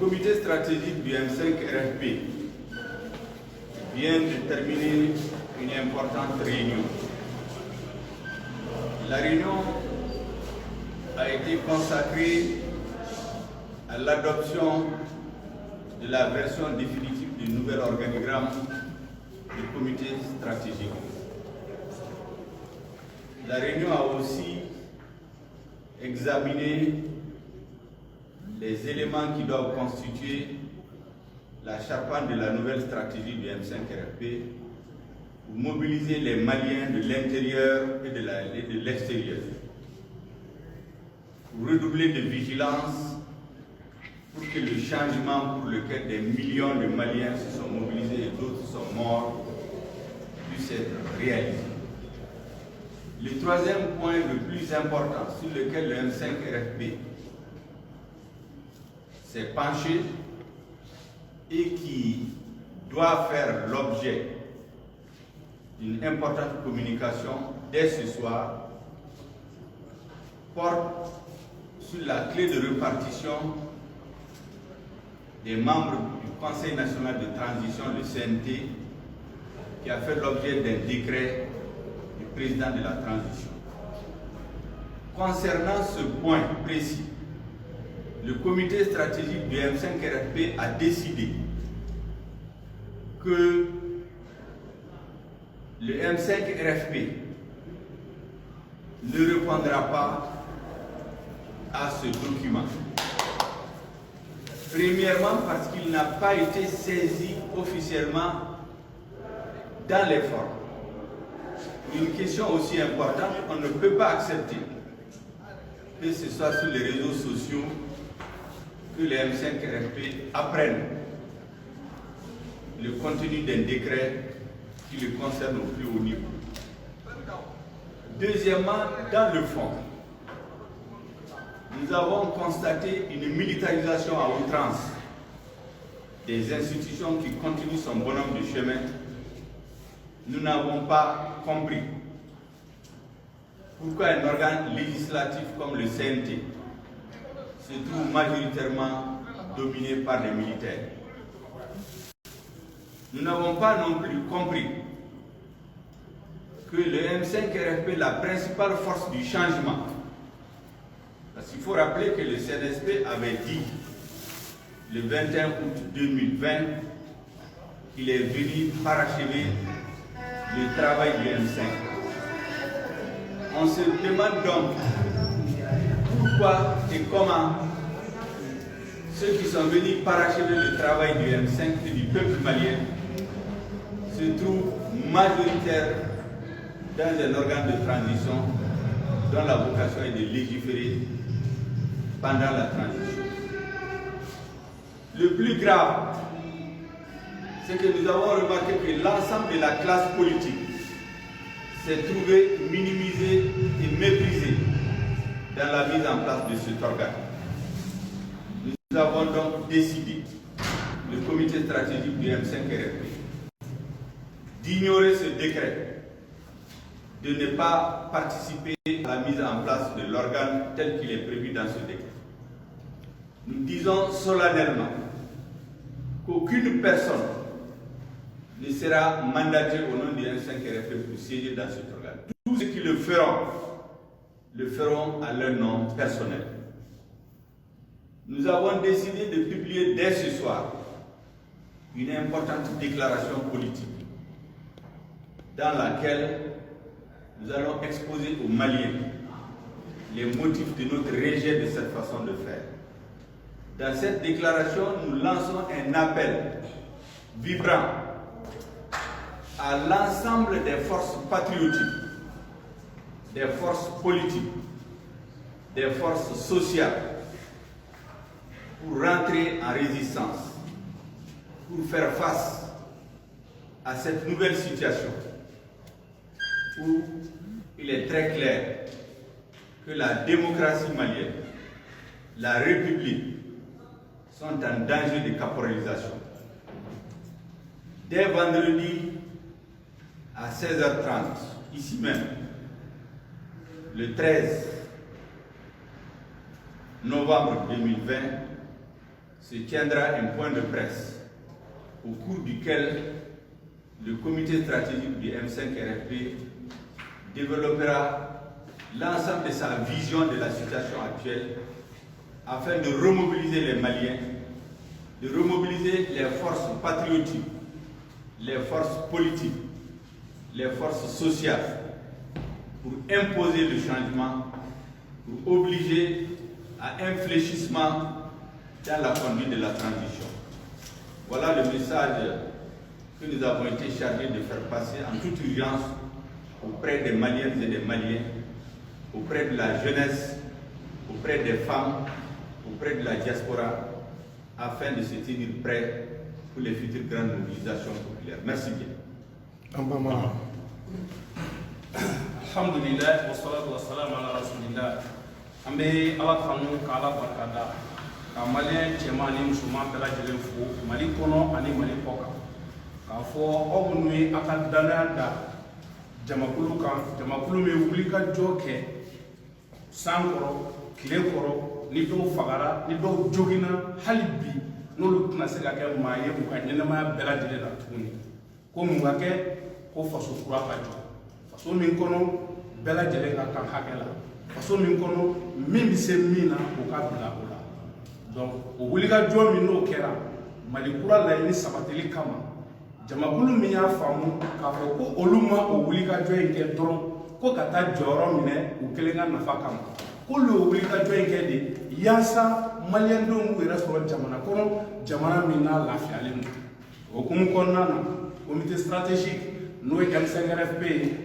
comité stratégique du M5 RFP vient de terminer une importante réunion. La réunion a été consacrée à l'adoption de la version définitive du nouvel organigramme du comité stratégique. La réunion a aussi examiné les éléments qui doivent constituer la charpente de la nouvelle stratégie du M5 RFP pour mobiliser les Maliens de l'intérieur et de l'extérieur, pour redoubler de vigilance pour que le changement pour lequel des millions de Maliens se sont mobilisés et d'autres sont morts puisse être réalisé. Le troisième point le plus important sur lequel le M5 RFP s'est penché et qui doit faire l'objet d'une importante communication dès ce soir porte sur la clé de répartition des membres du Conseil national de transition, le CNT, qui a fait l'objet d'un décret du président de la transition. Concernant ce point précis, le comité stratégique du M5 RFP a décidé que le M5 RFP ne répondra pas à ce document. Premièrement, parce qu'il n'a pas été saisi officiellement dans les formes. Une question aussi importante, on ne peut pas accepter que ce soit sur les réseaux sociaux que les M5 RFP apprennent le contenu d'un décret qui le concerne au plus haut niveau. Deuxièmement, dans le fond, nous avons constaté une militarisation à outrance des institutions qui continuent son bonhomme de chemin. Nous n'avons pas compris pourquoi un organe législatif comme le CNT se trouve majoritairement dominé par les militaires. Nous n'avons pas non plus compris que le M5 RFP, la principale force du changement, parce qu'il faut rappeler que le CNSP avait dit le 21 août 2020 qu'il est venu parachever le travail du M5. On se demande donc pourquoi et comment ceux qui sont venus parachever le travail du M5 et du peuple malien se trouvent majoritaires dans un organe de transition dont la vocation est de légiférer pendant la transition. Le plus grave, c'est que nous avons remarqué que l'ensemble de la classe politique s'est trouvé minimisé et méprisé dans la mise en place de cet organe. Nous avons donc décidé, le comité stratégique du M5 RFP, d'ignorer ce décret, de ne pas participer à la mise en place de l'organe tel qu'il est prévu dans ce décret. Nous disons solennellement qu'aucune personne ne sera mandatée au nom du M5 RFP pour siéger dans cet organe. Tous ceux qui le feront à leur nom personnel. Nous avons décidé de publier dès ce soir une importante déclaration politique dans laquelle nous allons exposer aux Maliens les motifs de notre rejet de cette façon de faire. Dans cette déclaration, nous lançons un appel vibrant à l'ensemble des forces patriotiques, des forces politiques, des forces sociales, pour rentrer en résistance, pour faire face à cette nouvelle situation où il est très clair que la démocratie malienne, la République sont en danger de caporalisation. Dès vendredi à 16h30, ici même, le 13 novembre 2020, se tiendra un point de presse au cours duquel le comité stratégique du M5RFP développera l'ensemble de sa vision de la situation actuelle afin de remobiliser les Maliens, de remobiliser les forces patriotiques, les forces politiques, les forces sociales pour imposer le changement, pour obliger à un fléchissement dans la conduite de la transition. Voilà le message que nous avons été chargés de faire passer en toute urgence auprès des Maliennes et des Maliens, auprès de la jeunesse, auprès des femmes, auprès de la diaspora, afin de se tenir prêts pour les futures grandes mobilisations populaires. Merci bien. Alhamdulillah, wa salatu wa salam ala rasulillah. Ambe ala kanu kala barkada. Kamale chema ni musulman bela jelen fo Mali kono ani Mali koka. Ka fo o nui akadana da jamakulu kan jamakulu me wuli ka joke sankoro kile koro ni do fagara ni do jogina halibi nolu tuna se ka kɛ maa ye u ka ɲɛnɛmaya bɛɛ lajɛlen na tuguni ko mun ka kɛ ko faso kura ka jɔ faso min kɔnɔ bɛɛ lajɛlen ka kan hakɛ la faso min kɔnɔ min bɛ se min na o ka bila o la donc o wulikajɔ min n'o kɛra Mali kura laɲini sabatili kama jamakulu min y'a faamu k'a fɔ ko olu ma o wulikajɔ in kɛ dɔrɔn ko ka taa jɔyɔrɔ minɛ u kelen ka nafa kama k'olu y'o wulikajɔ in kɛ de yaasa maliyɛndenw b'u yɛrɛ sɔrɔ jamana kɔnɔ jamana min n'a lafiyalen don o hukumu kɔnɔna na comité stratégique n'o ye M5RFP ye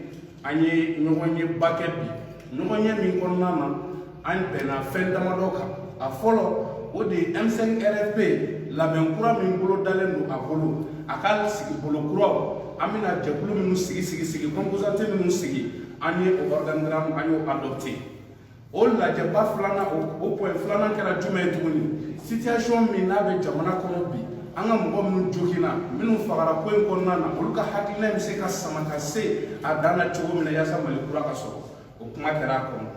an ye ɲɔgɔn ye ba kɛ bi ɲɔgɔn ye min kɔnɔna na an bɛnna fɛn damadɔ kan a fɔlɔ o de ye M5RFP labɛn kura min bolo dalen don a bolo a ka sigi bolo kuraw an bɛna jɛkulu minnu sigi composante minnu sigi an ye o organigramme an y'o adopté o lajɛba filanan o point filanan kɛra jumɛn ye tuguni situation min n'a bɛ jamana kɔnɔ bi an ka mɔgɔ minnu jogina minnu fagara ko in kɔnɔna na olu ka hakilina bɛ se ka sama ka se a dan na cogo min na yaasa Mali kura ka sɔrɔ o kuma kɛra a kɔnɔ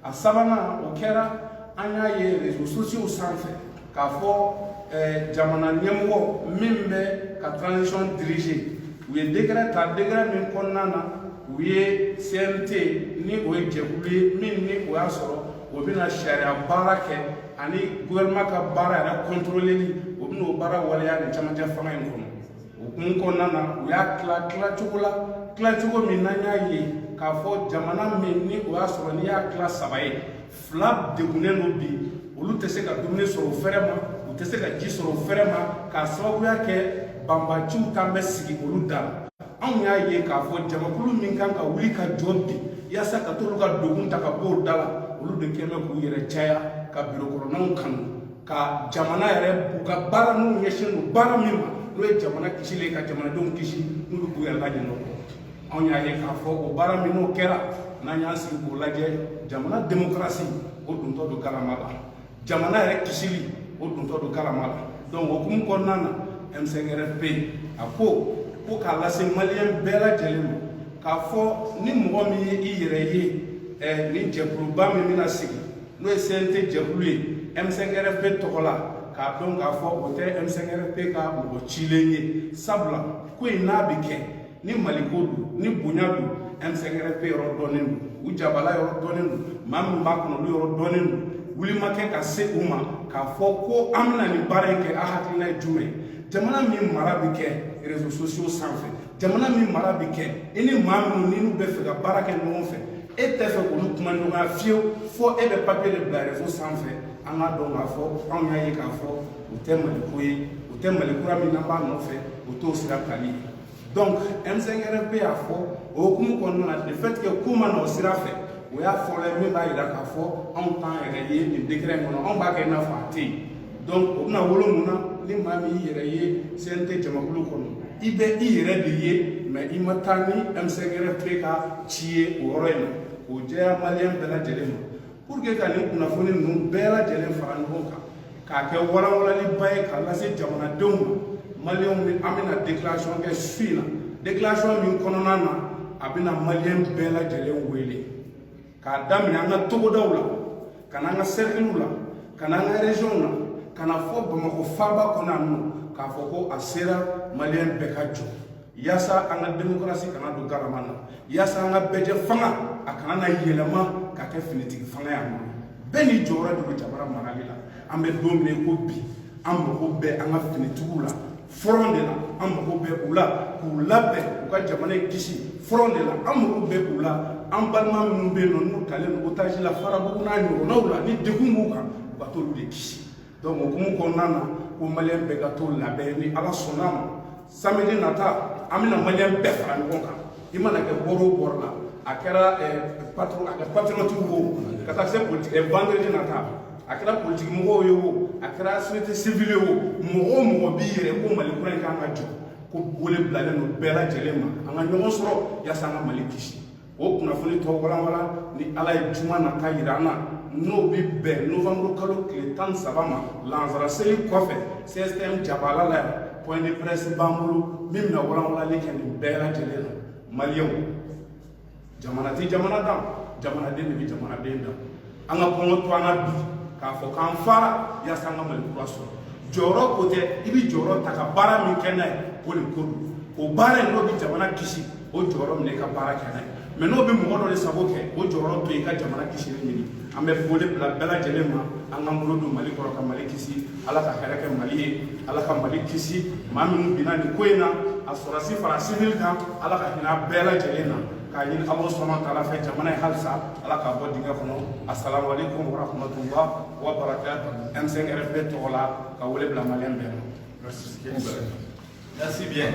a sabanan o kɛra an y'a ye réseaux sociaux sanfɛ k'a fɔ jamana ɲɛmɔgɔ min bɛ ka transition diriger u ye décret ta décret min kɔnɔna na u ye CNT ni o ye jɛkulu ye min ni o y'a sɔrɔ o bɛna sariya baara kɛ ani gouvernement ka baara yɛrɛ contrôleli o bɛna o baara waleya ni camancɛ fanga in kɔnɔ o hukumu kɔnɔna na u y'a tila cogo la tila cogo min n'an y'a ye k'a fɔ jamana min ni o y'a sɔrɔ n'i y'a tila saba ye fila degunnen don bi olu tɛ se ka dumuni sɔrɔ o fɛrɛ ma u tɛ se ka ji sɔrɔ o fɛrɛ ma k'a sababuya kɛ banbaciw kan bɛ sigi olu da la anw y'a ye k'a fɔ jamakulu min kan ka wuli ka jɔ bi yaasa ka t'olu ka dogun ta ka bɔ o da la olu de kɛlen bɛ k'u yɛrɛ caya ka birokɔrɔnaw kanu ka jamana yɛrɛ u ka baara n'u ɲɛsin don baara min ma n'o ye jamana kisili ye ka jamanadenw kisi n'u bɛ k'u yɛrɛ lajɛ n'o kɔ anw y'a ye k'a fɔ o baara min n'o kɛra n'an y'an sigi k'o lajɛ jamana démocratie o dontɔ don galama la jamana yɛrɛ kisili o dontɔ don galama la donc o hukumu kɔnɔna na M5RFP a ko k'a lase maliyɛn bɛɛ lajɛlen ma k'a fɔ ni mɔgɔ min ye i yɛrɛ ye ni jɛkuluba min bɛna sigi n'o ye CNT jɛkulu ye M5RFP tɔgɔ la k'a dɔn k'a fɔ o tɛ M5RFP ka mɔgɔ cilen ye sabula ko in n'a bɛ kɛ ni maliko don ni bonya don M5RFP yɔrɔ dɔnnen don u jabala yɔrɔ dɔnnen don maa min b'a kɔnɔ olu yɔrɔ dɔnnen don wuli ma kɛ ka se u ma k'a fɔ ko an bɛna nin baara in kɛ a hakilina ye jumɛn jamana min mara bɛ kɛ réseaux sociaux sanfɛ jamana min mara bɛ kɛ i ni maa minnu ni n'u bɛ fɛ ka baara kɛ ɲɔgɔn fɛ e tɛ fɛ k'olu kuma ɲɔgɔnya fiyewu fo e bɛ papier de bila réseau sanfɛ an k'a dɔn k'a fɔ anw y'a ye k'a fɔ o tɛ maliko ye o tɛ Mali kura min n'an b'a nɔfɛ o t'o sira tali ye donc M5RFP y'a fɔ o hukumu kɔnɔna na de fait que ko ma na o sira fɛ o y'a fɔlɔ min b'a yira k'a fɔ anw t'an yɛrɛ ye nin décret in kɔnɔ anw b'a kɛ i n'a fɔ a tɛ yen donc o bɛna wolo mun na ni maa min y'i yɛrɛ ye CNT jamakulu kɔnɔ i bɛ i yɛrɛ de ye mais i ma taa ni M5RFP ka ci ye o yɔrɔ in na k'o jɛya maliyɛn bɛɛ lajɛlen ma pour que ka nin kunnafoni ninnu bɛɛ lajɛlen fara ɲɔgɔn kan k'a kɛ walawalaliba ye k'a lase jamanadenw ma maliyɛnw bɛ an bɛna déclaration kɛ su in na déclaration min kɔnɔna na a bɛna maliyɛn bɛɛ lajɛlen wele k'a daminɛ an ka togodaw la ka n'an ka cercles la ka n'an ka régions la kana fɔ Bamakɔ faaba kɔnɔ yan nɔ k'a fɔ ko a sera maliyɛn bɛɛ ka jɔ yaasa an ka démocratie kana don galama na yaasa an ka bɛɛ fanga a kana na yɛlɛma ka kɛ finitigi fanga yan nɔ bɛɛ n'i jɔyɔrɔ de bɛ jamana marali la an bɛ don min ko bi an mago bɛ an ka finitigiw la front de la an mago bɛ u la k'u labɛn u ka jamana kisi front de la an mago bɛ u la an balima minnu bɛ yen nɔ n'u talen don otage la farabugu n'a ɲɔgɔnnaw la ni degun b'u kan u ka t'olu de kisi donc o hukumu kɔnɔna na ko maliyɛn bɛɛ ka t'o labɛn ni ala sɔnna a ma samedi nata an bɛna maliyɛn bɛɛ fara ɲɔgɔn kan i mana kɛ bɔrɔ o bɔrɔ la a kɛra patriotique wo ka taa se politique vendredi nata a kɛra politique mɔgɔw ye wo a kɛra société civile wo mɔgɔ o mɔgɔ b'i yɛrɛ ko mali kura in kan ka jɔ ko wele bilalen don bɛɛ lajɛlen ma an ka ɲɔgɔn sɔrɔ yaasa an ka mali kisi o kunnafoni tɔ walanwalan ni ala ye juma nata yira an na n'o bɛ bɛn novembre kalo tile 13 ma lansara seli kɔfɛ CSTM jabala la point de presse b'an bolo min bɛna walanwalali kɛ nin bɛɛ lajɛlen na maliyɛnw jamana tɛ jamana dan jamanaden de bɛ jamanaden dan an ka kɔngɔ to an na bi k'a fɔ k'an fara yaasa an ka mali kura sɔrɔ jɔyɔrɔ ko tɛ i bɛ jɔyɔrɔ ta ka baara min kɛ n'a ye o de ko don o baara in n'o bɛ jamana kisi o jɔyɔrɔ minɛ i ka baara kɛ n'a ye mais n'o bɛ mɔgɔ dɔ de sago kɛ o jɔyɔrɔ to i ka jamana kisili ɲini an bɛ foli bila bɛɛ lajɛlen ma an k'an bolo don mali kɔrɔ ka mali kisi ala ka hɛrɛ kɛ mali ye ala ka mali kisi maa minnu binna nin ko in na a sɔrɔsi fara civil kan ala ka hinɛ bɛɛ lajɛlen na k'a ɲini alahu subahana wa taala fɛ jamana ye halisa ala k'a bɔ dingɛ kɔnɔ assalamu alaikum wa rahmatullah wa barakatuh M5 RFB tɔgɔ la ka wele bila maliyɛn bɛɛ ma Merci bien.